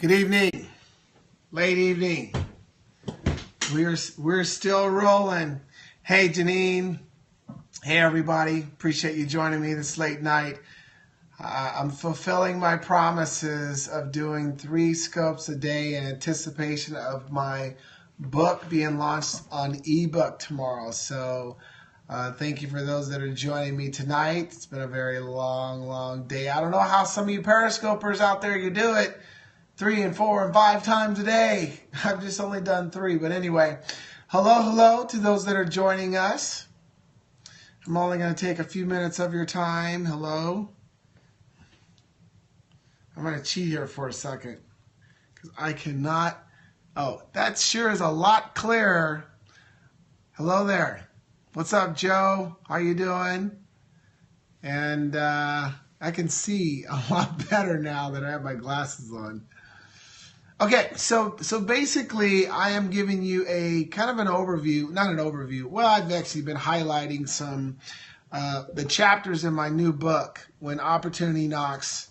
Good evening, late evening. We're still rolling. Hey Janine, hey everybody. Appreciate you joining me this late night. I'm fulfilling my promises of doing 3 scopes a day in anticipation of my book being launched on ebook tomorrow. So thank you for those that are joining me tonight. It's been a very long day. I don't know how some of you Periscopers out there, you do it 3 and 4 and 5 times a day. I've just only done 3. But anyway, hello to those that are joining us. I'm only going to take a few minutes of your time. Hello. I'm going to cheat here for a second because I cannot. Oh, that sure is a lot clearer. Hello there. What's up, Joe? How you doing? And I can see a lot better now that I have my glasses on. Okay, so basically I am giving you a kind of an overview, not an overview. Well, I've actually been highlighting some the chapters in my new book, When Opportunity Knocks,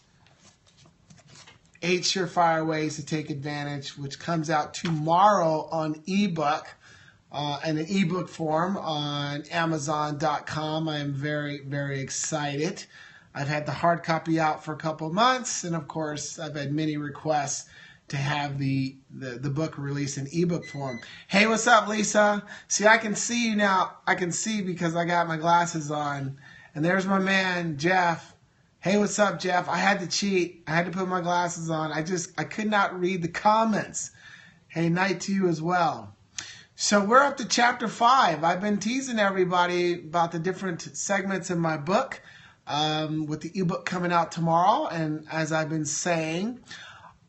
8 Surefire Ways to Take Advantage, which comes out tomorrow on ebook in an ebook form on Amazon.com. I am very excited. I've had the hard copy out for a couple of months, and of course I've had many requests to have the book released in ebook form. Hey, what's up, Lisa? See, I can see you now. I can see because I got my glasses on. And there's my man, Jeff. Hey, what's up, Jeff? I had to cheat. I had to put my glasses on. I could not read the comments. Hey, night to you as well. So we're up to chapter 5. I've been teasing everybody about the different segments in my book with the ebook coming out tomorrow. And as I've been saying,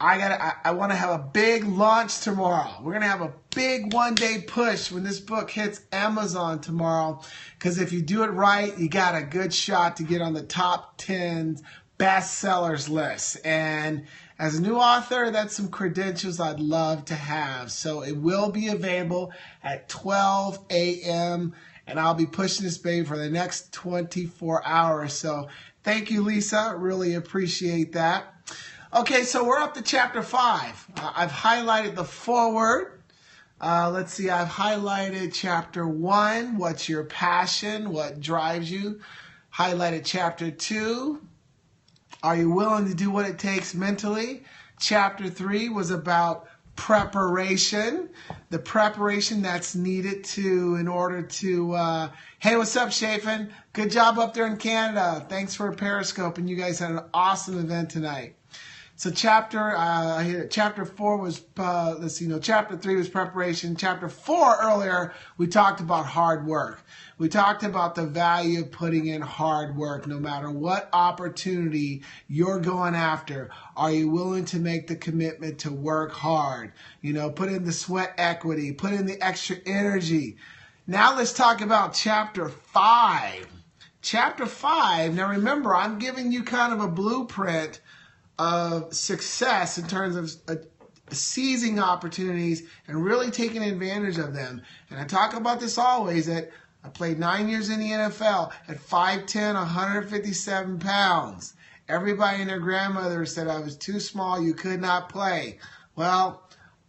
I want to have a big launch tomorrow. We're going to have a big one-day push when this book hits Amazon tomorrow. Because if you do it right, you got a good shot to get on the top 10 bestsellers list. And as a new author, that's some credentials I'd love to have. So it will be available at 12 a.m. And I'll be pushing this baby for the next 24 hours. So thank you, Lisa. Really appreciate that. Okay, so we're up to chapter 5. I've highlighted the foreword. Let's see, I've highlighted chapter 1, what's your passion, what drives you. Highlighted chapter 2, are you willing to do what it takes mentally. Chapter 3 was about preparation, the preparation that's needed in order to, hey, what's up, Shafin? Good job up there in Canada. Thanks for Periscope, and you guys had an awesome event tonight. So chapter 4 was, chapter 3 was preparation. Chapter 4 earlier, we talked about hard work. We talked about the value of putting in hard work. No matter what opportunity you're going after, are you willing to make the commitment to work hard? You know, put in the sweat equity, put in the extra energy. Now let's talk about chapter 5. Chapter 5, now remember, I'm giving you kind of a blueprint of success in terms of seizing opportunities and really taking advantage of them. And I talk about this always, that I played 9 years in the NFL at 5'10", 157 pounds. Everybody and their grandmother said I was too small, you could not play. Well,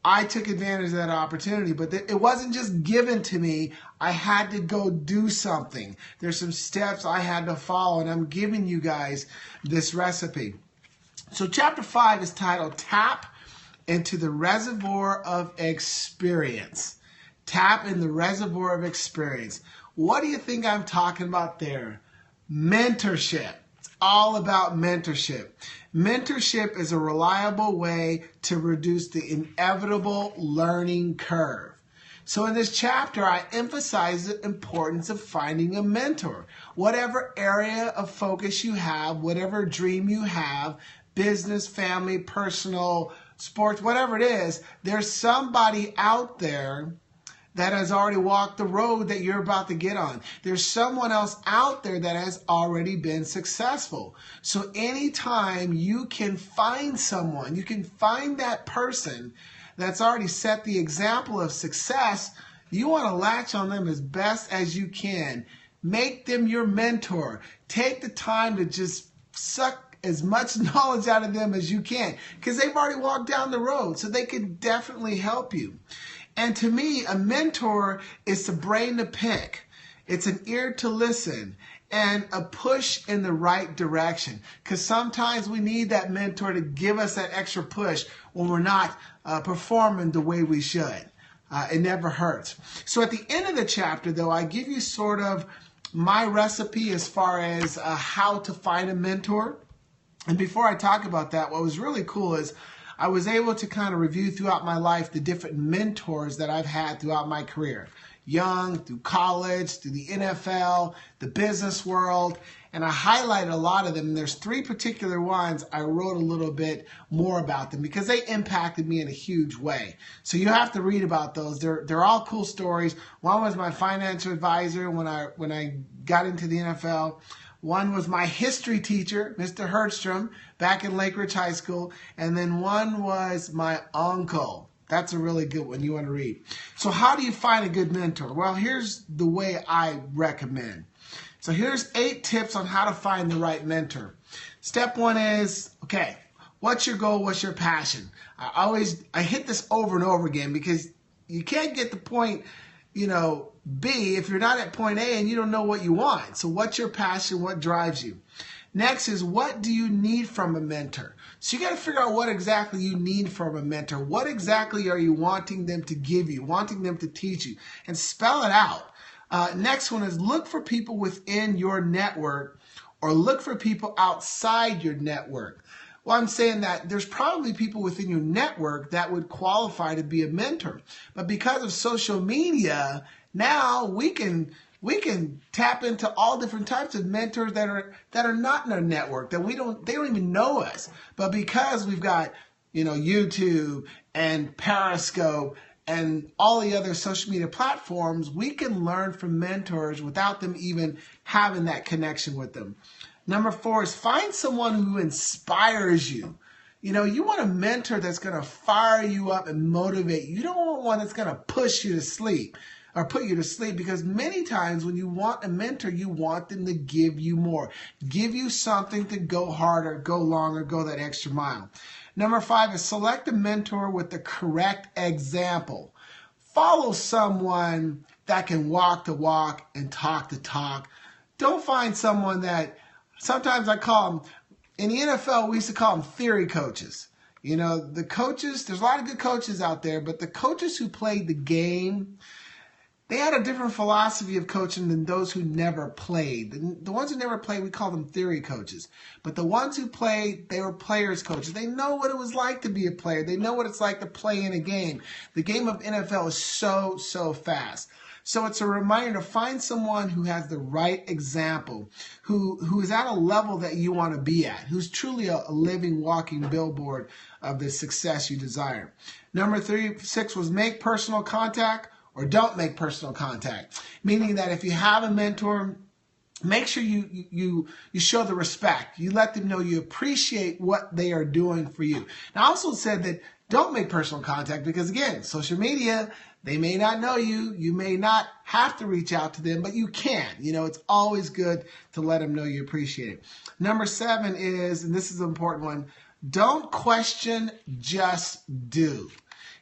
I took advantage of that opportunity, but it wasn't just given to me. I had to go do something. There's some steps I had to follow, and I'm giving you guys this recipe. So chapter 5 is titled Tap into the Reservoir of Experience. Tap in the Reservoir of Experience. What do you think I'm talking about there? Mentorship. It's all about mentorship. Mentorship is a reliable way to reduce the inevitable learning curve. So in this chapter, I emphasize the importance of finding a mentor. Whatever area of focus you have, whatever dream you have, business, family, personal, sports, whatever it is, there's somebody out there that has already walked the road that you're about to get on. There's someone else out there that has already been successful. So anytime you can find someone, you can find that person that's already set the example of success, you want to latch on them as best as you can. Make them your mentor. Take the time to just suck as much knowledge out of them as you can, because they've already walked down the road, so they can definitely help you. And to me, a mentor is the brain to pick. It's an ear to listen and a push in the right direction. Because sometimes we need that mentor to give us that extra push when we're not performing the way we should. It never hurts. So at the end of the chapter, though, I give you sort of my recipe as far as how to find a mentor. And before I talk about that, what was really cool is I was able to kind of review throughout my life the different mentors that I've had throughout my career. Young, through college, through the NFL, the business world, and I highlighted a lot of them. And there's 3 particular ones I wrote a little bit more about them because they impacted me in a huge way. So you have to read about those. They're all cool stories. One was my financial advisor when I got into the NFL. One was my history teacher, Mr. Herdstrom, back in Lake Ridge High School. And then one was my uncle. That's a really good one you want to read. So how do you find a good mentor? Well, here's the way I recommend. So here's 8 tips on how to find the right mentor. Step 1 is, okay, what's your goal? What's your passion? I hit this over and over again because you can't get to point, B if you're not at point A and you don't know what you want. So what's your passion? What drives you? Next is, what do you need from a mentor? So you got to figure out what exactly you need from a mentor. What exactly are you wanting them to give you, wanting them to teach you, and spell it out. Next one is, look for people within your network or look for people outside your network. Well, I'm saying that there's probably people within your network that would qualify to be a mentor. But because of social media, now we can tap into all different types of mentors that are not in our network, that they don't even know us. But because we've got, YouTube and Periscope and all the other social media platforms, we can learn from mentors without them even having that connection with them. Number 4 is, find someone who inspires you. You want a mentor that's going to fire you up and motivate you. You don't want one that's going to push you to sleep or put you to sleep, because many times when you want a mentor, you want them to give you more, give you something to go harder, go longer, go that extra mile. Number 5 is, select a mentor with the correct example. Follow someone that can walk the walk and talk the talk. Don't find someone that, sometimes I call them, in the NFL, we used to call them theory coaches. The coaches, there's a lot of good coaches out there, but the coaches who played the game, they had a different philosophy of coaching than those who never played. The ones who never played, we call them theory coaches. But the ones who played, they were players coaches. They know what it was like to be a player. They know what it's like to play in a game. The game of NFL is so, so fast. So it's a reminder to find someone who has the right example, who is at a level that you want to be at, who's truly a living, walking billboard of the success you desire. Number 6 was, make personal contact or don't make personal contact. Meaning that if you have a mentor, make sure you show the respect. You let them know you appreciate what they are doing for you. Now, I also said that don't make personal contact because, again, social media, they may not know you. You may not have to reach out to them, but you can. It's always good to let them know you appreciate it. Number 7 is, and this is an important one, don't question, just do.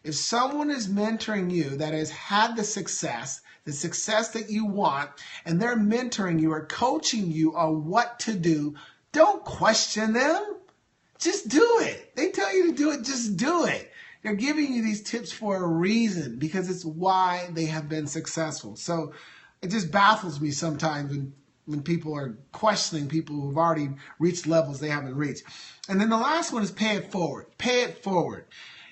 If someone is mentoring you that has had the success that you want, and they're mentoring you or coaching you on what to do, don't question them. Just do it. They tell you to do it, just do it. They're giving you these tips for a reason because it's why they have been successful. So it just baffles me sometimes when people are questioning people who've already reached levels they haven't reached. And then the last one is pay it forward. Pay it forward.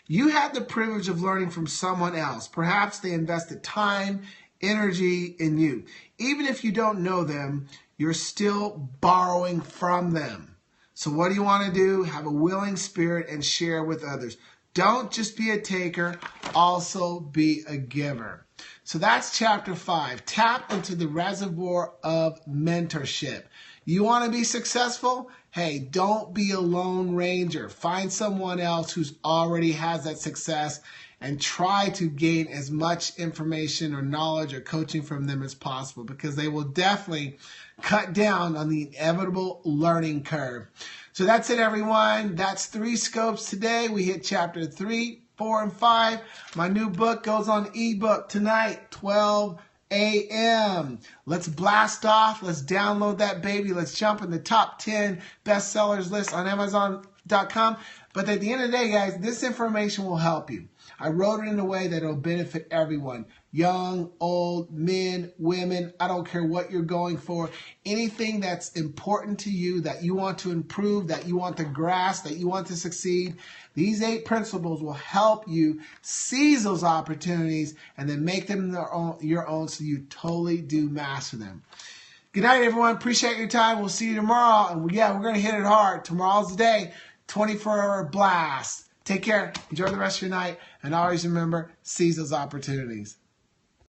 You had the privilege of learning from someone else. Perhaps they invested time, energy in you. Even if you don't know them, you're still borrowing from them. So what do you want to do? Have a willing spirit and share with others. Don't just be a taker, also be a giver. So that's chapter 5. Tap into the reservoir of mentorship. You want to be successful? Hey, don't be a lone ranger. Find someone else who's already has that success and try to gain as much information or knowledge or coaching from them as possible, because they will definitely cut down on the inevitable learning curve. So that's it, everyone. That's 3 scopes today. We hit chapter 3, 4, and 5. My new book goes on ebook tonight, 12 a.m. Let's blast off. Let's download that baby. Let's jump in the top 10 bestsellers list on Amazon.com. But at the end of the day, guys, this information will help you. I wrote it in a way that it'll benefit everyone. Young, old, men, women, I don't care what you're going for. Anything that's important to you, that you want to improve, that you want to grasp, that you want to succeed, these 8 principles will help you seize those opportunities and then make them your own so you totally do master them. Good night, everyone. Appreciate your time. We'll see you tomorrow. And yeah, we're going to hit it hard. Tomorrow's the day. 24-hour blast. Take care. Enjoy the rest of your night. And always remember, seize those opportunities.